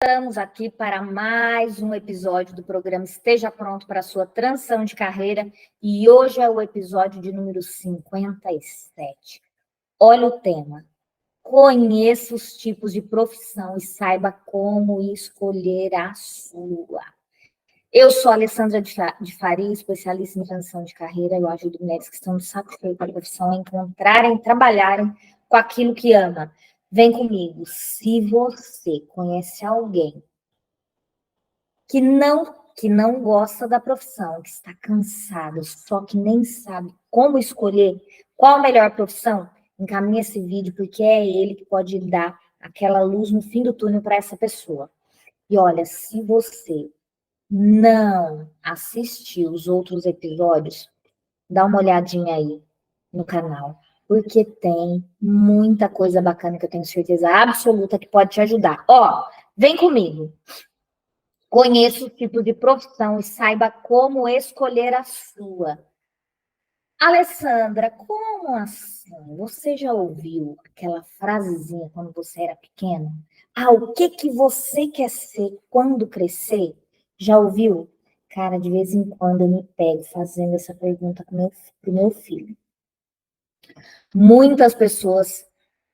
Estamos aqui para mais um episódio do programa Esteja Pronto para a sua transição de carreira e hoje é o episódio de número 57. Olha o tema. Conheça os tipos de profissão e saiba como escolher a sua. Eu sou a Alessandra de Faria, especialista em transição de carreira. Eu ajudo mulheres que estão de saco cheio com a profissão a encontrarem, trabalharem com aquilo que ama. Vem comigo. Se você conhece alguém que não gosta da profissão, que está cansado, só que nem sabe como escolher qual a melhor profissão, encaminhe esse vídeo, porque é ele que pode dar aquela luz no fim do túnel para essa pessoa. E olha, se você não assistiu os outros episódios, dá uma olhadinha aí no canal, porque tem muita coisa bacana que eu tenho certeza absoluta que pode te ajudar. Ó, vem comigo. Conheça o tipo de profissão e saiba como escolher a sua. Alessandra, como assim? Você já ouviu aquela frasezinha quando você era pequena? Ah, o que você quer ser quando crescer? Já ouviu? Cara, de vez em quando eu me pego fazendo essa pergunta pro meu filho. Muitas pessoas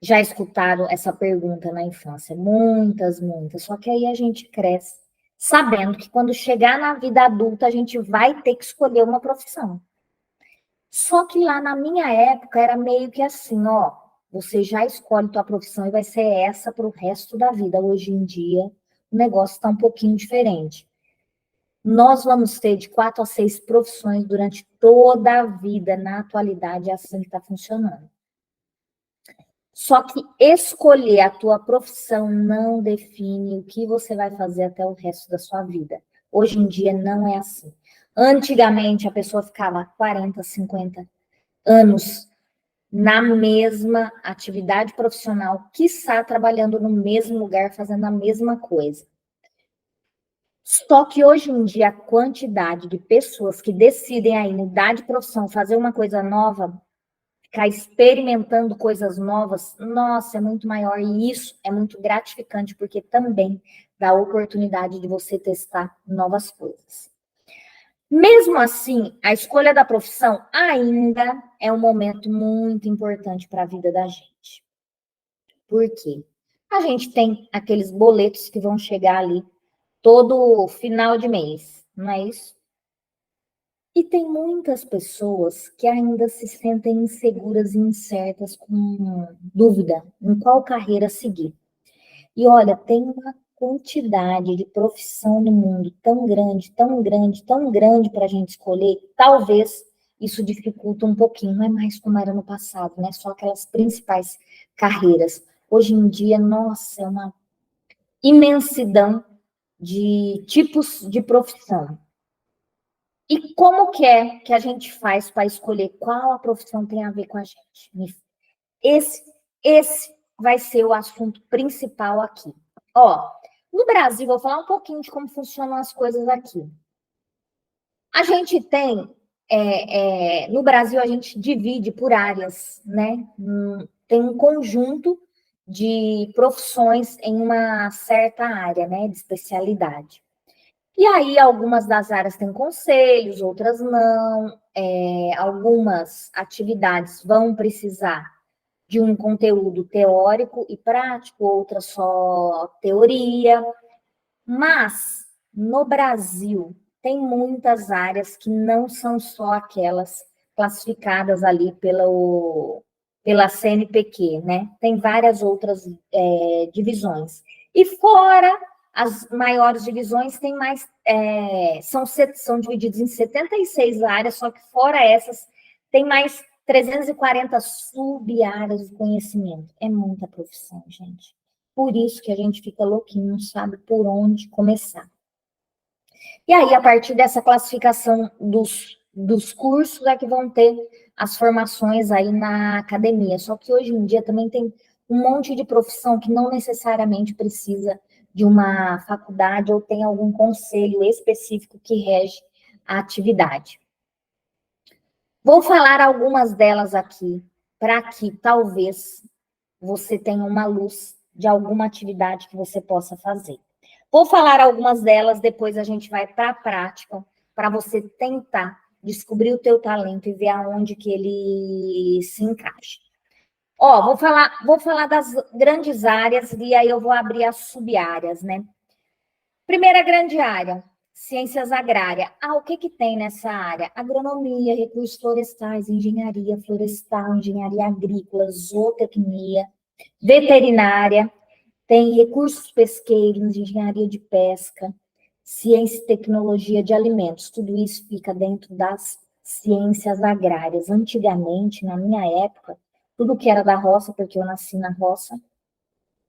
já escutaram essa pergunta na infância. Muitas. Só que aí a gente cresce sabendo que quando chegar na vida adulta a gente vai ter que escolher uma profissão. Só que lá na minha época era meio que assim, ó, você já escolhe tua profissão e vai ser essa para o resto da vida. Hoje em dia o negócio está um pouquinho diferente. Nós vamos ter de 4 a 6 profissões durante toda a vida. Na atualidade é assim que está funcionando. Só que escolher a tua profissão não define o que você vai fazer até o resto da sua vida. Hoje em dia não é assim. Antigamente a pessoa ficava 40, 50 anos na mesma atividade profissional, quiçá trabalhando no mesmo lugar, fazendo a mesma coisa. Só que hoje em dia a quantidade de pessoas que decidem aí mudar de profissão, fazer uma coisa nova, ficar experimentando coisas novas, nossa, é muito maior. E isso é muito gratificante, porque também dá a oportunidade de você testar novas coisas. Mesmo assim, a escolha da profissão ainda é um momento muito importante para a vida da gente. Por quê? A gente tem aqueles boletos que vão chegar ali todo final de mês, não é isso? E tem muitas pessoas que ainda se sentem inseguras e incertas, com dúvida em qual carreira seguir. E olha, tem uma quantidade de profissão no mundo tão grande, para a gente escolher, talvez isso dificulta um pouquinho, não é mais como era no passado, né? Só aquelas principais carreiras. Hoje em dia, nossa, é uma imensidão de tipos de profissão. E como que é que a gente faz para escolher qual a profissão tem a ver com a gente? Esse vai ser o assunto principal aqui. Ó, no Brasil, vou falar um pouquinho de como funcionam as coisas aqui. A gente tem, no Brasil, a gente divide por áreas, né? Tem um conjunto de profissões em uma certa área, né? De especialidade. E aí, algumas das áreas têm conselhos, outras não. Algumas atividades vão precisar de um conteúdo teórico e prático, outras só teoria. Mas, no Brasil, tem muitas áreas que não são só aquelas classificadas ali pela CNPq, né? Tem várias outras divisões. E fora as maiores divisões, tem mais, são divididos em 76 áreas, só que fora essas, tem mais 340 sub-áreas de conhecimento. É muita profissão, gente. Por isso que a gente fica louquinho, não sabe por onde começar. E aí, a partir dessa classificação dos cursos, é que vão ter as formações aí na academia. Só que hoje em dia também tem um monte de profissão que não necessariamente precisa de uma faculdade ou tem algum conselho específico que rege a atividade. Vou falar algumas delas aqui, para que talvez você tenha uma luz de alguma atividade que você possa fazer. Vou falar algumas delas, depois a gente vai para a prática, para você tentar descobrir o teu talento e ver aonde que ele se encaixa. Ó, vou falar das grandes áreas e aí eu vou abrir as sub-áreas, né? Primeira grande área, ciências agrárias. O que que tem nessa área? Agronomia, recursos florestais, engenharia florestal, engenharia agrícola, zootecnia, veterinária, tem recursos pesqueiros, engenharia de pesca, ciência e tecnologia de alimentos. Tudo isso fica dentro das ciências agrárias. Antigamente, na minha época, tudo que era da roça, porque eu nasci na roça,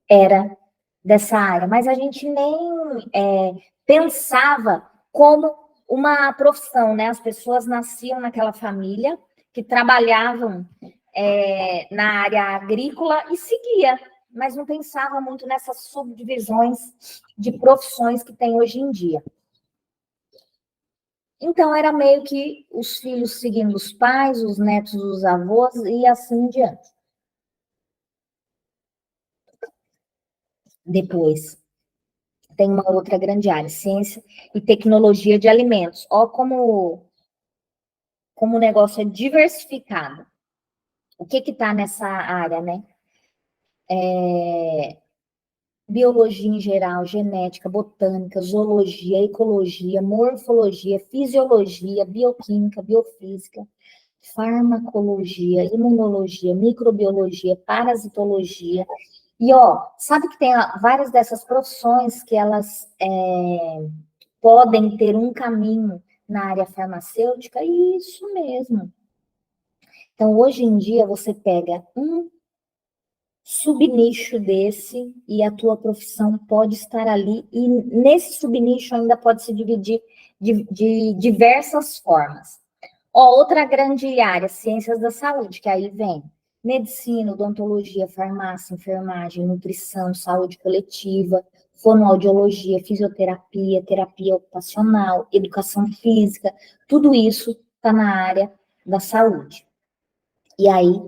era dessa área. Mas a gente nem pensava como uma profissão, né? As pessoas nasciam naquela família que trabalhavam na área agrícola e seguia, mas não pensava muito nessas subdivisões de profissões que tem hoje em dia. Então, era meio que os filhos seguindo os pais, os netos os avós e assim em diante. Depois, tem uma outra grande área, ciência e tecnologia de alimentos. Ó, como o negócio é diversificado. O que está nessa área, né? Biologia em geral, genética, botânica, zoologia, ecologia, morfologia, fisiologia, bioquímica, biofísica, farmacologia, imunologia, microbiologia, parasitologia. E, ó, sabe que tem várias dessas profissões que elas podem ter um caminho na área farmacêutica? Isso mesmo. Então, hoje em dia, você pega um subnicho desse e a tua profissão pode estar ali e nesse subnicho ainda pode se dividir de diversas formas. Ó, outra grande área, ciências da saúde, que aí vem medicina, odontologia, farmácia, enfermagem, nutrição, saúde coletiva, fonoaudiologia, fisioterapia, terapia ocupacional, educação física, tudo isso está na área da saúde. E aí,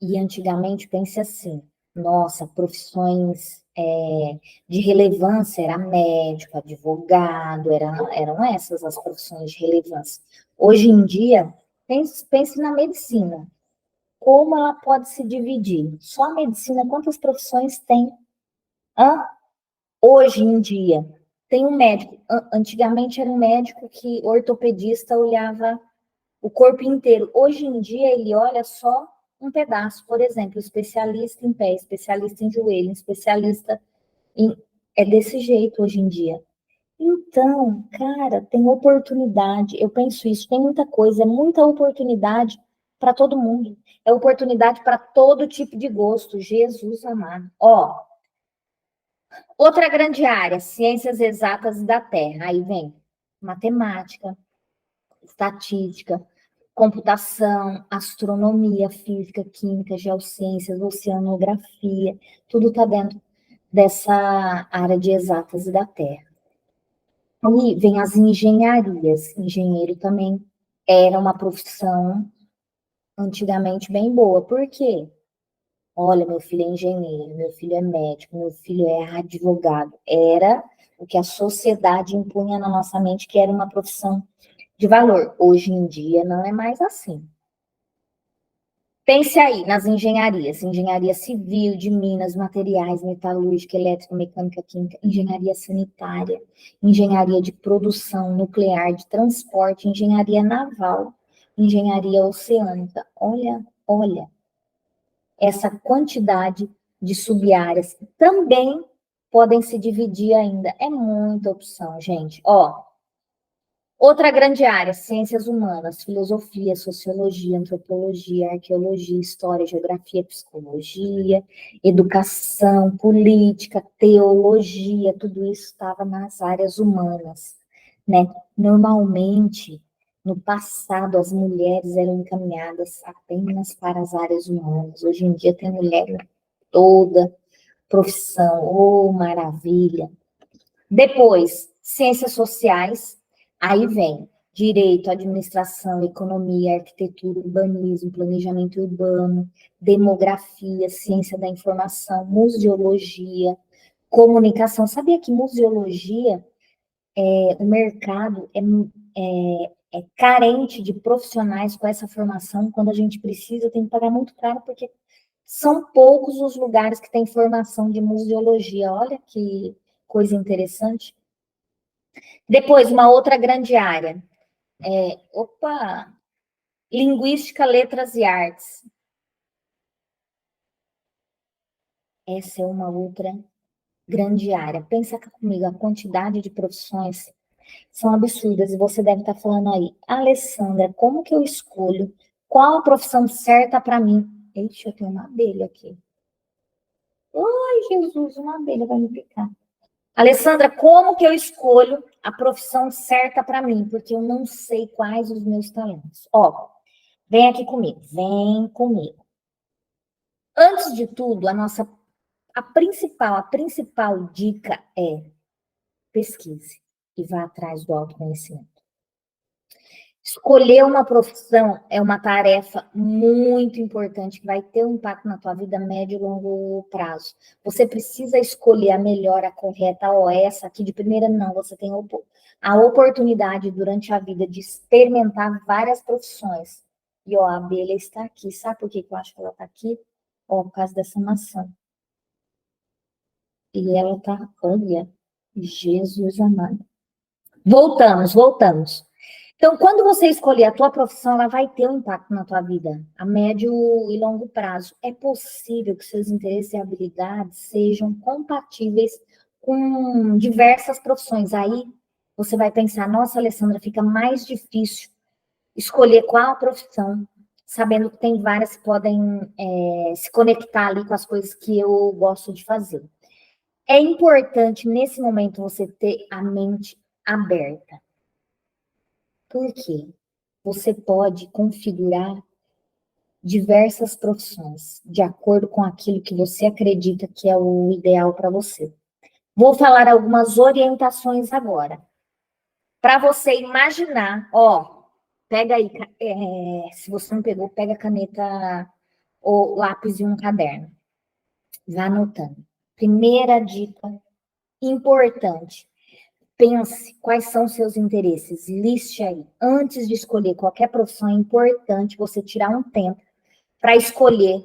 e antigamente, pense assim, nossa, profissões de relevância era médico, advogado, eram essas as profissões de relevância. Hoje em dia, pense na medicina, como ela pode se dividir? Só a medicina, quantas profissões tem? Hoje em dia, tem um médico, antigamente era um médico que ortopedista olhava o corpo inteiro. Hoje em dia, ele olha só um pedaço. Por exemplo, especialista em pé, especialista em joelho, especialista em... É desse jeito hoje em dia. Então, cara, tem oportunidade. Eu penso isso, tem muita coisa, é muita oportunidade para todo mundo. É oportunidade para todo tipo de gosto. Jesus amado. Ó, outra grande área, ciências exatas da Terra. Aí vem matemática, estatística, computação, astronomia, física, química, geociências, oceanografia, tudo está dentro dessa área de exatas e da Terra. Aí vem as engenharias. Engenheiro também era uma profissão antigamente bem boa. Por quê? Olha, meu filho é engenheiro, meu filho é médico, meu filho é advogado. Era o que a sociedade impunha na nossa mente que era uma profissão de valor. Hoje em dia não é mais assim. Pense aí nas engenharias, engenharia civil, de minas, materiais, metalúrgica, elétrica, mecânica, química, engenharia sanitária, engenharia de produção nuclear, de transporte, engenharia naval, engenharia oceânica. Olha, essa quantidade de sub-áreas também podem se dividir ainda. É muita opção, gente. Ó, outra grande área, ciências humanas, filosofia, sociologia, antropologia, arqueologia, história, geografia, psicologia, educação, política, teologia, tudo isso estava nas áreas humanas, né? Normalmente, no passado, as mulheres eram encaminhadas apenas para as áreas humanas. Hoje em dia tem mulher em toda profissão, oh, maravilha. Depois, ciências sociais, aí vem direito, administração, economia, arquitetura, urbanismo, planejamento urbano, demografia, ciência da informação, museologia, Comunicação. Sabia que museologia, o mercado é carente de profissionais com essa formação? Quando a gente precisa, tem que pagar muito caro, porque são poucos os lugares que têm formação de museologia. Olha que coisa interessante. Depois, uma outra grande área. Linguística, letras e artes. Essa é uma outra grande área. Pensa comigo, a quantidade de profissões são absurdas. E você deve estar falando aí, Alessandra, como que eu escolho? Qual a profissão certa para mim? Ixi, eu tenho uma abelha aqui. Ai, Jesus, uma abelha vai me picar. Alessandra, como que eu escolho a profissão certa para mim? Porque eu não sei quais os meus talentos. Ó, vem aqui comigo, vem comigo. Antes de tudo, a principal dica é pesquise e vá atrás do autoconhecimento. Escolher uma profissão é uma tarefa muito importante que vai ter um impacto na tua vida a médio e longo prazo. Você precisa escolher a melhor, a correta, ou essa aqui de primeira não. Você tem a oportunidade durante a vida de experimentar várias profissões. E ó, a abelha está aqui. Sabe por que eu acho que ela está aqui? Ó, por causa dessa maçã. E ela está, olha, Jesus amado. Voltamos. Então, quando você escolher a tua profissão, ela vai ter um impacto na tua vida a médio e longo prazo. É possível que seus interesses e habilidades sejam compatíveis com diversas profissões. Aí você vai pensar, nossa, Alessandra, fica mais difícil escolher qual a profissão, sabendo que tem várias que podem se conectar ali com as coisas que eu gosto de fazer. É importante, nesse momento, você ter a mente aberta. Por quê? Você pode configurar diversas profissões de acordo com aquilo que você acredita que é o ideal para você. Vou falar algumas orientações agora. Para você imaginar, ó, pega aí, se você não pegou, pega caneta ou lápis e um caderno. Vá anotando. Primeira dica importante. Pense quais são os seus interesses, liste aí. Antes de escolher qualquer profissão, é importante você tirar um tempo para escolher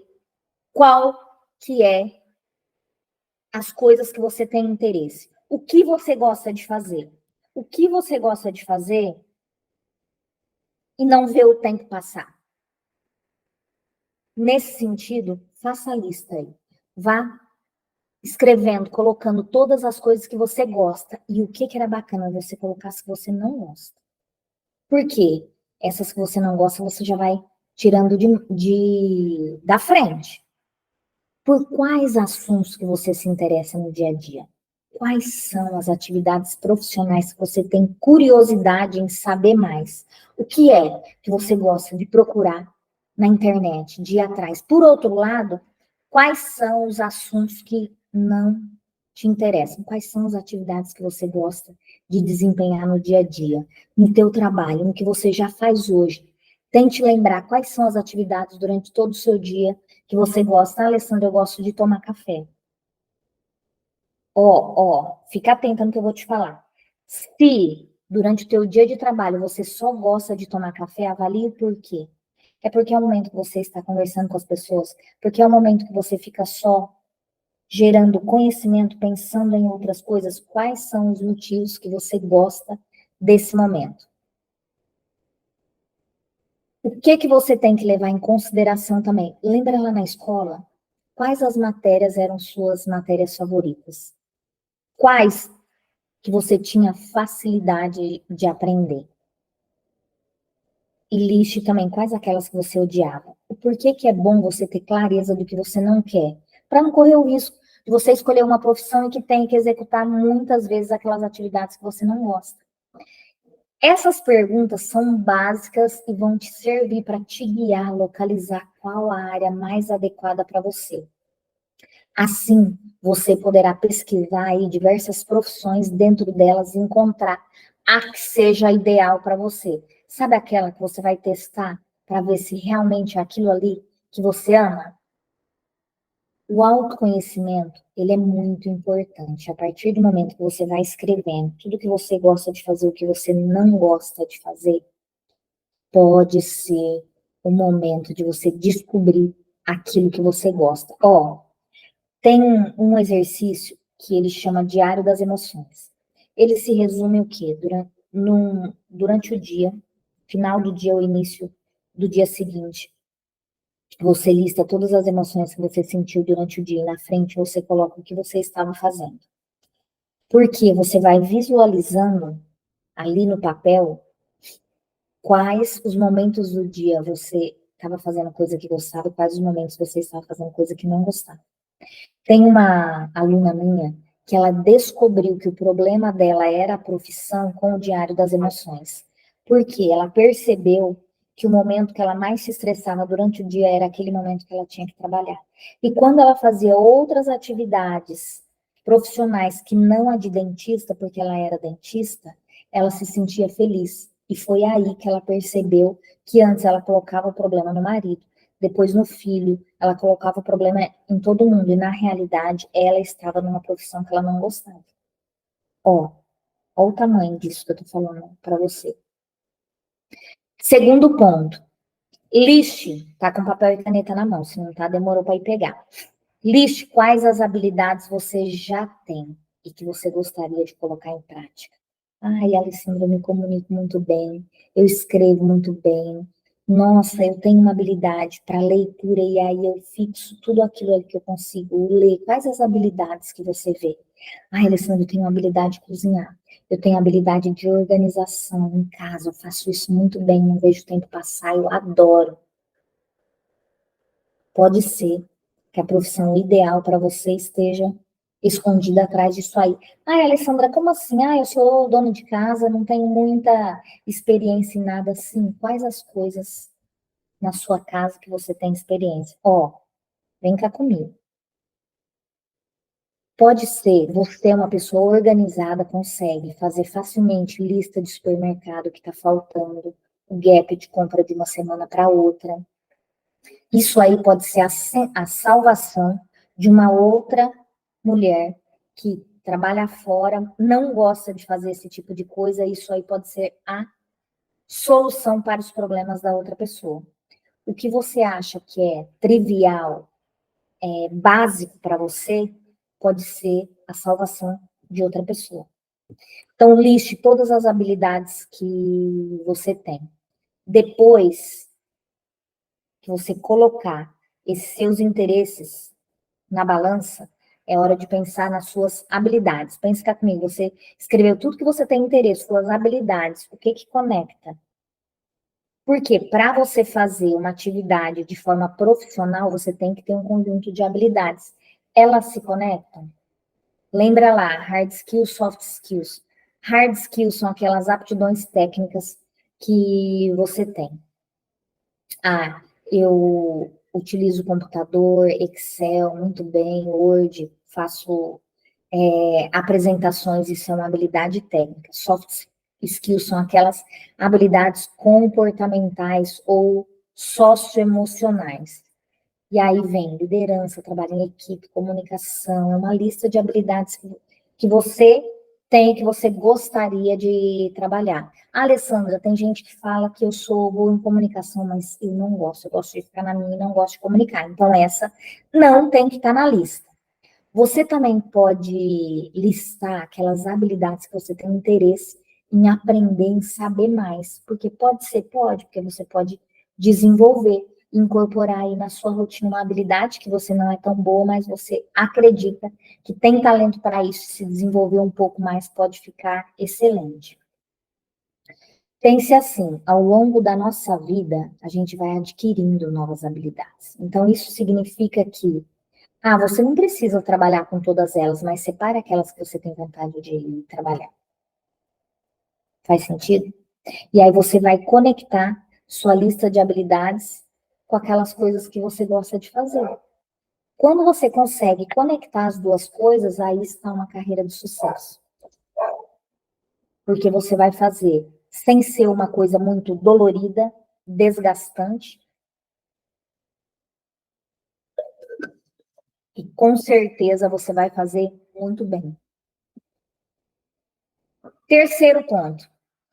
qual que é as coisas que você tem interesse. O que você gosta de fazer? O que você gosta de fazer e não ver o tempo passar. Nesse sentido, faça a lista aí. Vá escrevendo, colocando todas as coisas que você gosta e o que era bacana você colocar se você não gosta. Por quê? Essas que você não gosta, você já vai tirando da frente. Por quais assuntos que você se interessa no dia a dia? Quais são as atividades profissionais que você tem curiosidade em saber mais? O que é que você gosta de procurar na internet, de ir atrás? Por outro lado, quais são os assuntos que não te interessam? Quais são as atividades que você gosta de desempenhar no dia a dia, no teu trabalho, no que você já faz hoje? Tente lembrar quais são as atividades durante todo o seu dia que você gosta. Ah, Alessandra, eu gosto de tomar café. Fica atenta no que eu vou te falar. Se durante o teu dia de trabalho você só gosta de tomar café, avalie o porquê. É porque é o momento que você está conversando com as pessoas, porque é o momento que você fica só gerando conhecimento, pensando em outras coisas. Quais são os motivos que você gosta desse momento? O que você tem que levar em consideração também? Lembra lá na escola? Quais as matérias eram suas matérias favoritas? Quais que você tinha facilidade de aprender? E liste também quais aquelas que você odiava. O porquê que é bom você ter clareza do que você não quer, para não correr o risco de você escolher uma profissão e que tem que executar muitas vezes aquelas atividades que você não gosta. Essas perguntas são básicas e vão te servir para te guiar, localizar qual a área mais adequada para você. Assim, você poderá pesquisar aí diversas profissões dentro delas e encontrar a que seja ideal para você. Sabe aquela que você vai testar para ver se realmente é aquilo ali que você ama? O autoconhecimento, ele é muito importante. A partir do momento que você vai escrevendo tudo que você gosta de fazer, o que você não gosta de fazer, pode ser o momento de você descobrir aquilo que você gosta. Ó, tem um exercício que ele chama Diário das Emoções. Ele se resume o quê? Durante o dia, final do dia ou início do dia seguinte, você lista todas as emoções que você sentiu durante o dia e na frente você coloca o que você estava fazendo. Porque você vai visualizando ali no papel quais os momentos do dia você estava fazendo coisa que gostava e quais os momentos você estava fazendo coisa que não gostava. Tem uma aluna minha que ela descobriu que o problema dela era a profissão com o Diário das Emoções. Porque ela percebeu que o momento que ela mais se estressava durante o dia era aquele momento que ela tinha que trabalhar. E quando ela fazia outras atividades profissionais que não a de dentista, porque ela era dentista, ela se sentia feliz. E foi aí que ela percebeu que antes ela colocava o problema no marido, depois no filho, ela colocava o problema em todo mundo, e na realidade ela estava numa profissão que ela não gostava. Ó, ó o tamanho disso que eu tô falando para você. Segundo ponto, liste, tá com papel e caneta na mão, se não tá, demorou para ir pegar. Liste quais as habilidades você já tem e que você gostaria de colocar em prática. Ai, Alessandra, eu me comunico muito bem, eu escrevo muito bem. Nossa, eu tenho uma habilidade para leitura e aí eu fixo tudo aquilo ali que eu consigo ler. Quais as habilidades que você vê? Ai, Alessandra, eu tenho uma habilidade de cozinhar. Eu tenho habilidade de organização em casa, eu faço isso muito bem, não vejo o tempo passar, eu adoro. Pode ser que a profissão ideal para você esteja escondida atrás disso aí. Ai, Alessandra, como assim? Ah, eu sou dona de casa, não tenho muita experiência em nada assim. Quais as coisas na sua casa que você tem experiência? Ó, vem cá comigo. Pode ser, você é uma pessoa organizada, consegue fazer facilmente lista de supermercado que está faltando, o gap de compra de uma semana para outra. Isso aí pode ser a salvação de uma outra mulher que trabalha fora, não gosta de fazer esse tipo de coisa. Isso aí pode ser a solução para os problemas da outra pessoa. O que você acha que é trivial, básico para você, pode ser a salvação de outra pessoa. Então, liste todas as habilidades que você tem. Depois que você colocar esses seus interesses na balança, é hora de pensar nas suas habilidades. Pense cá comigo, você escreveu tudo que você tem interesse, suas habilidades, o que que conecta? Porque para você fazer uma atividade de forma profissional, você tem que ter um conjunto de habilidades. Elas se conectam? Lembra lá, hard skills, soft skills. Hard skills são aquelas aptidões técnicas que você tem. Ah, eu utilizo computador, Excel muito bem, Word, faço apresentações, isso é uma habilidade técnica. Soft skills são aquelas habilidades comportamentais ou socioemocionais. E aí vem liderança, trabalho em equipe, comunicação, é uma lista de habilidades que você tem, que você gostaria de trabalhar. Alessandra, tem gente que fala que eu sou boa em comunicação, mas eu não gosto, eu gosto de ficar na minha e não gosto de comunicar. Então, essa não tem que estar na lista. Você também pode listar aquelas habilidades que você tem interesse em aprender, em saber mais. Porque pode ser, pode, porque você pode desenvolver, incorporar aí na sua rotina uma habilidade que você não é tão boa, mas você acredita que tem talento para isso, se desenvolver um pouco mais, pode ficar excelente. Pense assim, ao longo da nossa vida, a gente vai adquirindo novas habilidades. Então, isso significa que você não precisa trabalhar com todas elas, mas separe aquelas que você tem vontade de trabalhar. Faz sentido? E aí você vai conectar sua lista de habilidades com aquelas coisas que você gosta de fazer. Quando você consegue conectar as duas coisas, aí está uma carreira de sucesso. Porque você vai fazer sem ser uma coisa muito dolorida, desgastante, E com certeza você vai fazer muito bem. Terceiro ponto.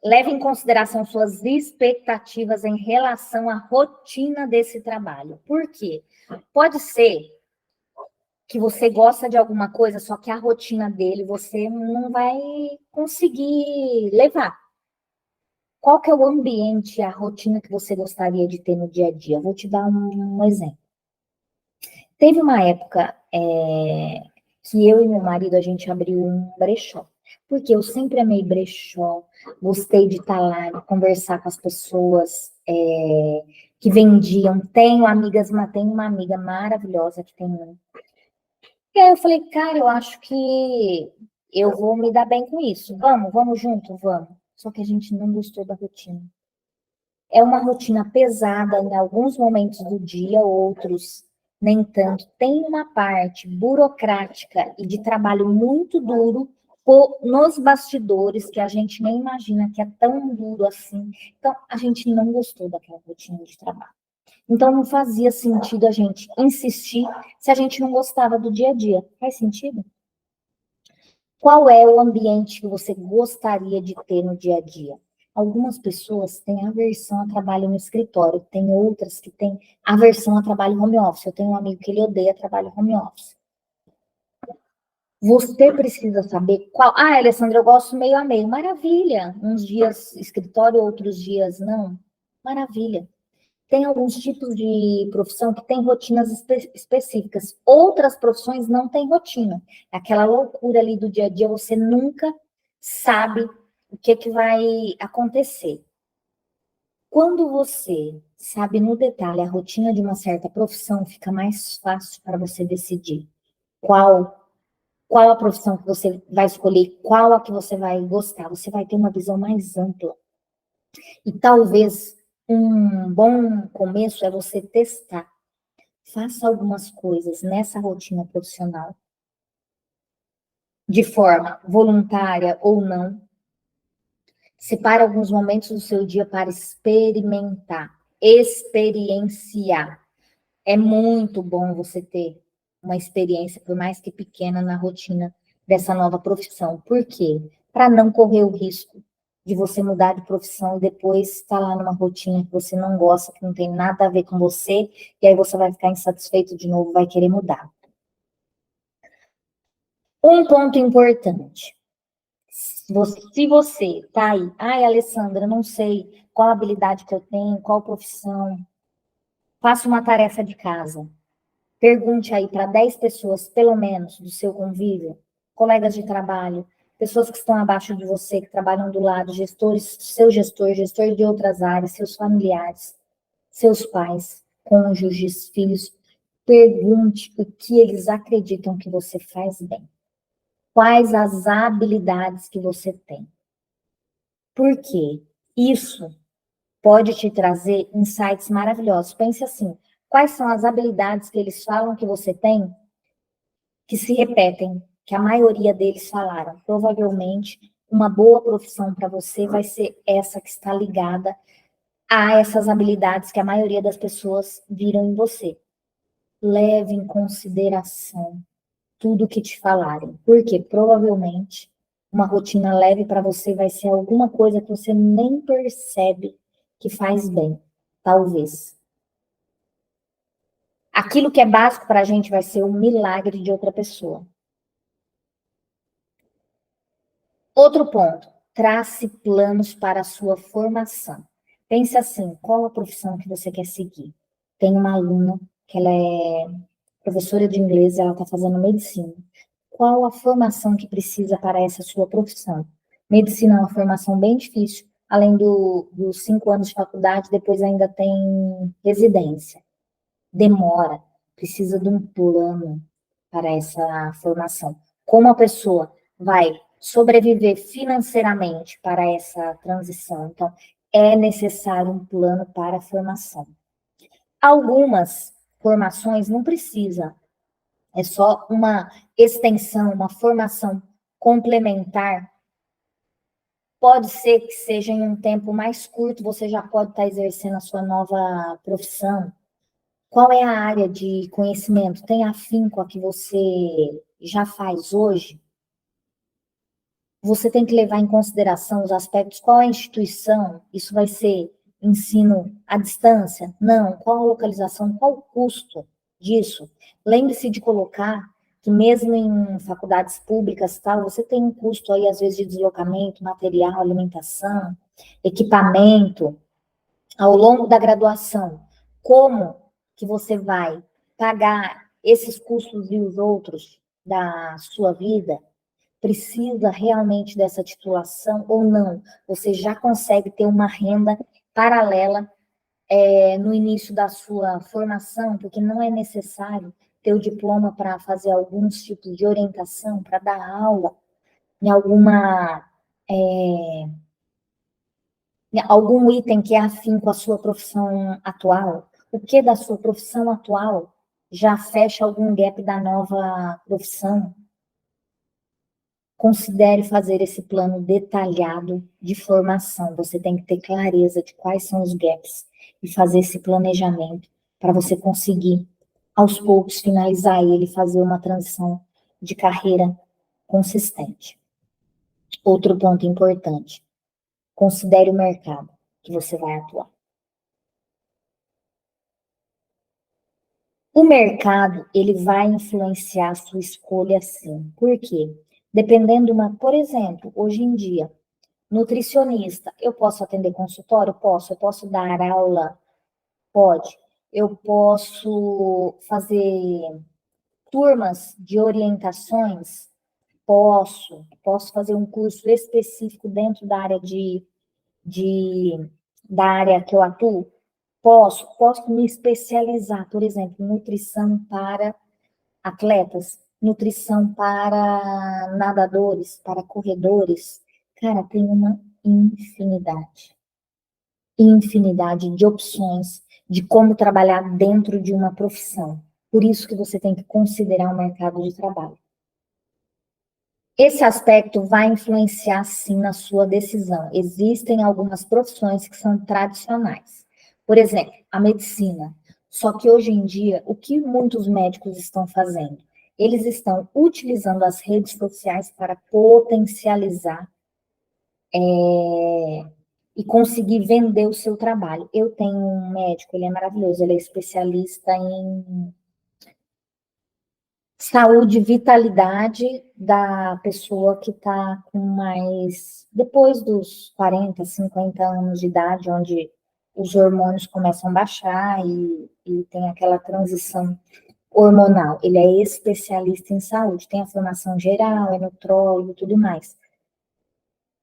Leve em consideração suas expectativas em relação à rotina desse trabalho. Por quê? Pode ser que você gosta de alguma coisa, só que a rotina dele você não vai conseguir levar. Qual que é o ambiente, a rotina que você gostaria de ter no dia a dia? Vou te dar um exemplo. Teve uma época que eu e meu marido, a gente abriu um brechó. Porque eu sempre amei brechó, gostei de estar lá, de conversar com as pessoas que vendiam. Tenho uma amiga maravilhosa que tem um. E aí eu falei, cara, eu acho que eu vou me dar bem com isso. Vamos junto, vamos. Só que a gente não gostou da rotina. É uma rotina pesada em alguns momentos do dia, outros nem tanto. Tem uma parte burocrática e de trabalho muito duro nos bastidores que a gente nem imagina que é tão duro assim. Então, a gente não gostou daquela rotina de trabalho. Então, não fazia sentido a gente insistir se a gente não gostava do dia a dia. Faz sentido? Qual é o ambiente que você gostaria de ter no dia a dia? Algumas pessoas têm aversão a trabalho no escritório, tem outras que têm aversão a trabalho home office. Eu tenho um amigo que ele odeia trabalho home office. Você precisa saber qual. Ah, Alessandra, eu gosto meio a meio. Maravilha. Uns dias escritório, outros dias não. Maravilha. Tem alguns tipos de profissão que têm rotinas específicas. Outras profissões não têm rotina. Aquela loucura ali do dia a dia, você nunca sabe o que vai acontecer. Quando você sabe no detalhe a rotina de uma certa profissão, fica mais fácil para você decidir qual a profissão que você vai escolher, qual a que você vai gostar. Você vai ter uma visão mais ampla. E talvez um bom começo é você testar. Faça algumas coisas nessa rotina profissional, de forma voluntária ou não. Separe alguns momentos do seu dia para experimentar, experienciar. É muito bom você ter uma experiência, por mais que pequena, na rotina dessa nova profissão. Por quê? Para não correr o risco de você mudar de profissão e depois estar lá numa rotina que você não gosta, que não tem nada a ver com você, e aí você vai ficar insatisfeito de novo, vai querer mudar. Um ponto importante. Se você tá aí, ai, Alessandra, não sei qual habilidade que eu tenho, qual profissão, faça uma tarefa de casa. Pergunte aí para 10 pessoas, pelo menos, do seu convívio, colegas de trabalho, pessoas que estão abaixo de você, que trabalham do lado, gestores, seu gestor de outras áreas, seus familiares, seus pais, cônjuges, filhos. Pergunte o que eles acreditam que você faz bem. Quais as habilidades que você tem. Porque isso pode te trazer insights maravilhosos. Pense assim, quais são as habilidades que eles falam que você tem que se repetem, que a maioria deles falaram. Provavelmente, uma boa profissão para você vai ser essa que está ligada a essas habilidades que a maioria das pessoas viram em você. Leve em consideração tudo que te falarem, porque provavelmente uma rotina leve para você vai ser alguma coisa que você nem percebe que faz bem, talvez. Aquilo que é básico para a gente vai ser um milagre de outra pessoa. Outro ponto, trace planos para a sua formação. Pense assim, qual a profissão que você quer seguir? Tem uma aluna que ela é professora de inglês, ela está fazendo medicina. Qual a formação que precisa para essa sua profissão? Medicina é uma formação bem difícil, além dos 5 anos de faculdade, depois ainda tem residência. Demora, precisa de um plano para essa formação. Como a pessoa vai sobreviver financeiramente para essa transição? Então, é necessário um plano para a formação. Algumas formações não precisa, é só uma extensão, uma formação complementar. Pode ser que seja em um tempo mais curto, você já pode estar exercendo a sua nova profissão. Qual é a área de conhecimento? Tem afim com a que você já faz hoje? Você tem que levar em consideração os aspectos, qual é a instituição? Isso vai ser ensino à distância? Não. Qual a localização? Qual o custo disso? Lembre-se de colocar que mesmo em faculdades públicas, tal, você tem um custo aí, às vezes, de deslocamento, material, alimentação, equipamento, ao longo da graduação. Como que você vai pagar esses custos e os outros da sua vida? Precisa realmente dessa titulação ou não? Você já consegue ter uma renda paralela no início da sua formação, porque não é necessário ter o diploma para fazer alguns tipos de orientação, para dar aula em algum item que é afim com a sua profissão atual. O que da sua profissão atual já fecha algum gap da nova profissão? Considere fazer esse plano detalhado de formação. Você tem que ter clareza de quais são os gaps e fazer esse planejamento para você conseguir, aos poucos, finalizar ele e fazer uma transição de carreira consistente. Outro ponto importante: considere o mercado que você vai atuar. O mercado, ele vai influenciar a sua escolha, sim. Por quê? Dependendo por exemplo, hoje em dia, nutricionista, eu posso atender consultório? Posso. Eu posso dar aula? Pode. Eu posso fazer turmas de orientações? Posso. Posso fazer um curso específico dentro da área da área que eu atuo? Posso. Posso me especializar, por exemplo, em nutrição para atletas, nutrição para nadadores, para corredores. Cara, tem uma infinidade de opções de como trabalhar dentro de uma profissão. Por isso que você tem que considerar o mercado de trabalho. Esse aspecto vai influenciar, sim, na sua decisão. Existem algumas profissões que são tradicionais. Por exemplo, a medicina. Só que hoje em dia, o que muitos médicos estão fazendo? Eles estão utilizando as redes sociais para potencializar e conseguir vender o seu trabalho. Eu tenho um médico, ele é maravilhoso, ele é especialista em saúde e vitalidade da pessoa que está com depois dos 40, 50 anos de idade, onde os hormônios começam a baixar e tem aquela transição hormonal. Ele é especialista em saúde, tem a formação geral, é nutrólogo e tudo mais.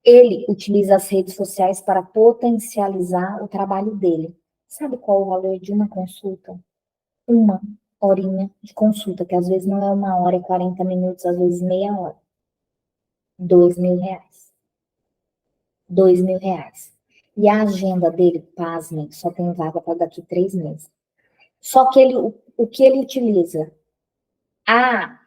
Ele utiliza as redes sociais para potencializar o trabalho dele. Sabe qual o valor de uma consulta? Uma horinha de consulta, que às vezes não é 1 hora e 40 minutos, às vezes meia hora. R$ 2.000. R$ 2.000. E a agenda dele, pasmem, só tem vaga para daqui 3 meses. Só que o que ele utiliza? A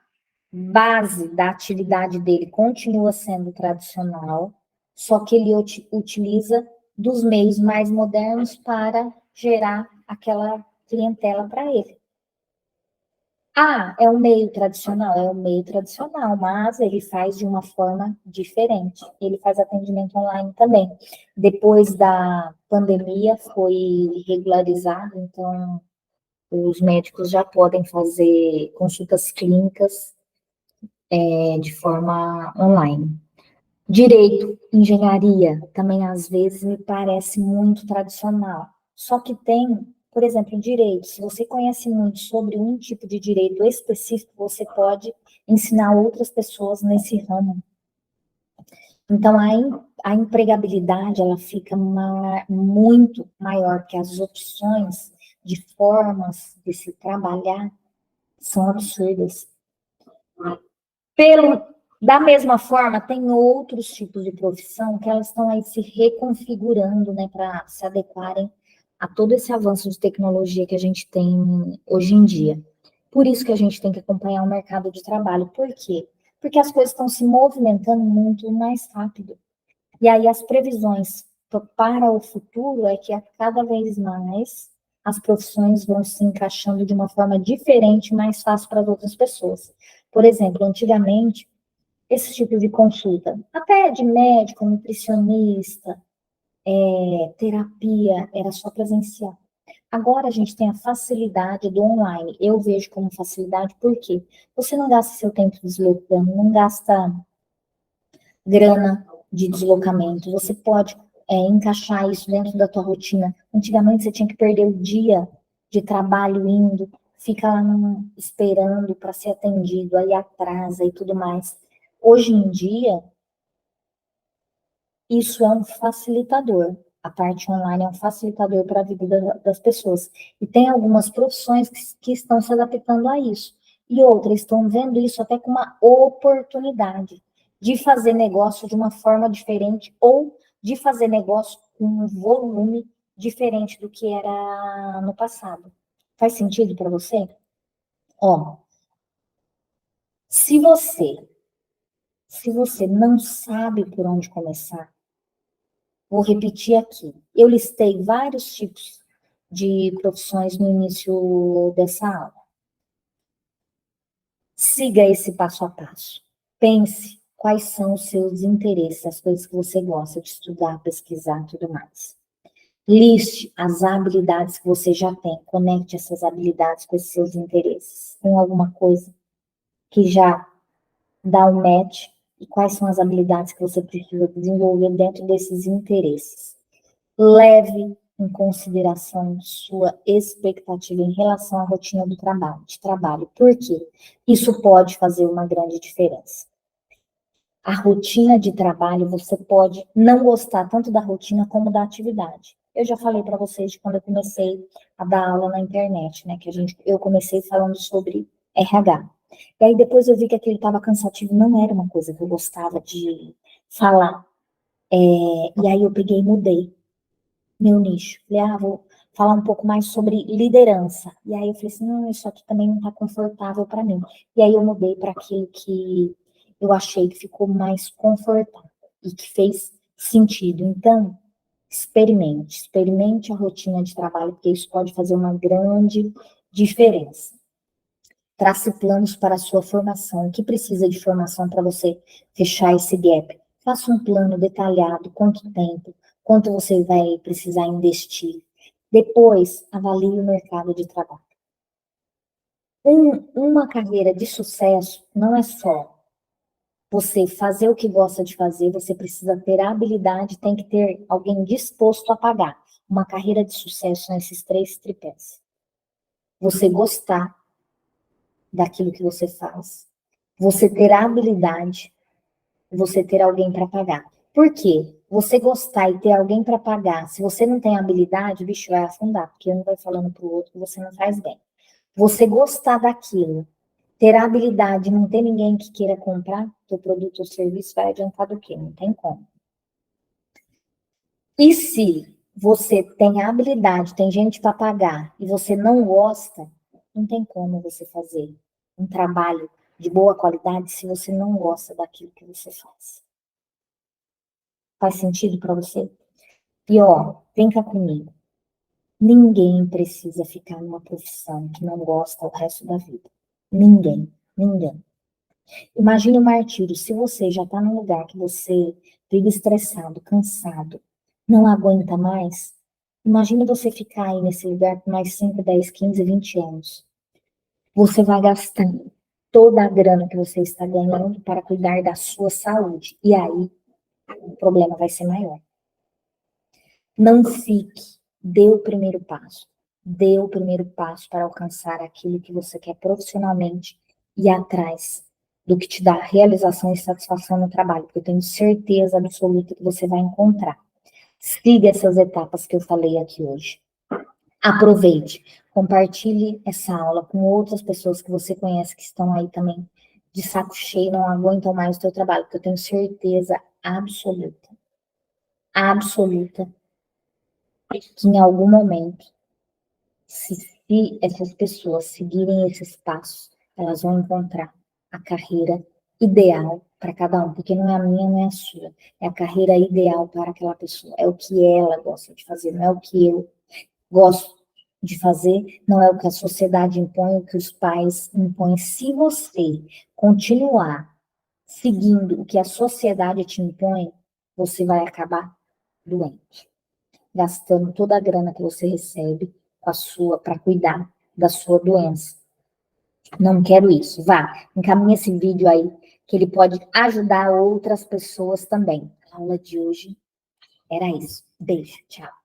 base da atividade dele continua sendo tradicional, só que ele utiliza dos meios mais modernos para gerar aquela clientela para ele. É um meio tradicional? É um meio tradicional, mas ele faz de uma forma diferente. Ele faz atendimento online também. Depois da pandemia foi regularizado, então os médicos já podem fazer consultas clínicas de forma online. Direito, engenharia, também às vezes me parece muito tradicional. Só que tem, por exemplo, direito. Se você conhece muito sobre um tipo de direito específico, você pode ensinar outras pessoas nesse ramo. Então, a empregabilidade, ela fica muito maior, que as opções de formas de se trabalhar são absurdas. Da mesma forma, tem outros tipos de profissão que elas estão aí se reconfigurando, né, para se adequarem a todo esse avanço de tecnologia que a gente tem hoje em dia. Por isso que a gente tem que acompanhar o mercado de trabalho. Por quê? Porque as coisas estão se movimentando muito mais rápido. E aí as previsões para o futuro é que cada vez mais as profissões vão se encaixando de uma forma diferente, mais fácil para as outras pessoas. Por exemplo, antigamente, esse tipo de consulta, até de médico, nutricionista, terapia, era só presencial. Agora a gente tem a facilidade do online. Eu vejo como facilidade porque você não gasta seu tempo deslocando, não gasta grana de deslocamento. Você pode encaixar isso dentro da tua rotina. Antigamente você tinha que perder o dia de trabalho indo, fica lá esperando para ser atendido, aí atrasa e tudo mais. Hoje em dia, isso é um facilitador. A parte online é um facilitador para a vida das pessoas. E tem algumas profissões que estão se adaptando a isso. E outras estão vendo isso até como uma oportunidade de fazer negócio de uma forma diferente ou de fazer negócio com um volume diferente do que era no passado. Faz sentido para você? Ó, se você, se você não sabe por onde começar, vou repetir aqui. Eu listei vários tipos de profissões no início dessa aula. Siga esse passo a passo. Pense quais são os seus interesses, as coisas que você gosta de estudar, pesquisar e tudo mais. Liste as habilidades que você já tem. Conecte essas habilidades com esses seus interesses. Tem alguma coisa que já dá um match? E quais são as habilidades que você precisa desenvolver dentro desses interesses? Leve em consideração sua expectativa em relação à rotina do trabalho. Por quê? Isso pode fazer uma grande diferença. A rotina de trabalho, você pode não gostar tanto da rotina como da atividade. Eu já falei para vocês de quando eu comecei a dar aula na internet, né? Eu comecei falando sobre RH. E aí depois eu vi que aquele estava cansativo, não era uma coisa que eu gostava de falar. E aí eu peguei e mudei meu nicho. Falei, vou falar um pouco mais sobre liderança. E aí eu falei assim, não, isso aqui também não está confortável para mim. E aí eu mudei para aquilo que eu achei que ficou mais confortável e que fez sentido. Então, experimente a rotina de trabalho, porque isso pode fazer uma grande diferença. Trace planos para a sua formação. O que precisa de formação para você fechar esse gap? Faça um plano detalhado, quanto tempo, quanto você vai precisar investir. Depois, avalie o mercado de trabalho. Uma carreira de sucesso não é só você fazer o que gosta de fazer, você precisa ter a habilidade, tem que ter alguém disposto a pagar. Uma carreira de sucesso são esses 3 tripés. Você gostar daquilo que você faz, você ter a habilidade, você ter alguém para pagar. Por quê? Você gostar e ter alguém para pagar, se você não tem habilidade, o bicho vai afundar, porque um vai falando para o outro que você não faz bem. Você gostar daquilo, ter a habilidade, não ter ninguém que queira comprar teu produto ou serviço, vai adiantar do quê? Não tem como. E se você tem a habilidade, tem gente para pagar, e você não gosta, não tem como você fazer um trabalho de boa qualidade se você não gosta daquilo que você faz. Faz sentido para você? E vem cá comigo. Ninguém precisa ficar numa profissão que não gosta o resto da vida. Ninguém, ninguém. Imagine o martírio, se você já está num lugar que você vive estressado, cansado, não aguenta mais, imagine você ficar aí nesse lugar por mais 5, 10, 15, 20 anos. Você vai gastar toda a grana que você está ganhando para cuidar da sua saúde. E aí, o problema vai ser maior. Não fique, dê o primeiro passo. Dê o primeiro passo para alcançar aquilo que você quer profissionalmente e atrás do que te dá realização e satisfação no trabalho, porque eu tenho certeza absoluta que você vai encontrar. Siga essas etapas que eu falei aqui hoje. Aproveite, compartilhe essa aula com outras pessoas que você conhece que estão aí também de saco cheio, não aguentam mais o teu trabalho, porque eu tenho certeza absoluta, absoluta, que em algum momento, se essas pessoas seguirem esses passos, elas vão encontrar a carreira ideal para cada um, porque não é a minha, não é a sua, é a carreira ideal para aquela pessoa, é o que ela gosta de fazer, não é o que eu gosto de fazer, não é o que a sociedade impõe, o que os pais impõem. Se você continuar seguindo o que a sociedade te impõe, você vai acabar doente, gastando toda a grana que você recebe para cuidar da sua doença. Não quero isso. Vá, encaminhe esse vídeo aí, que ele pode ajudar outras pessoas também. A aula de hoje era isso. Beijo, tchau.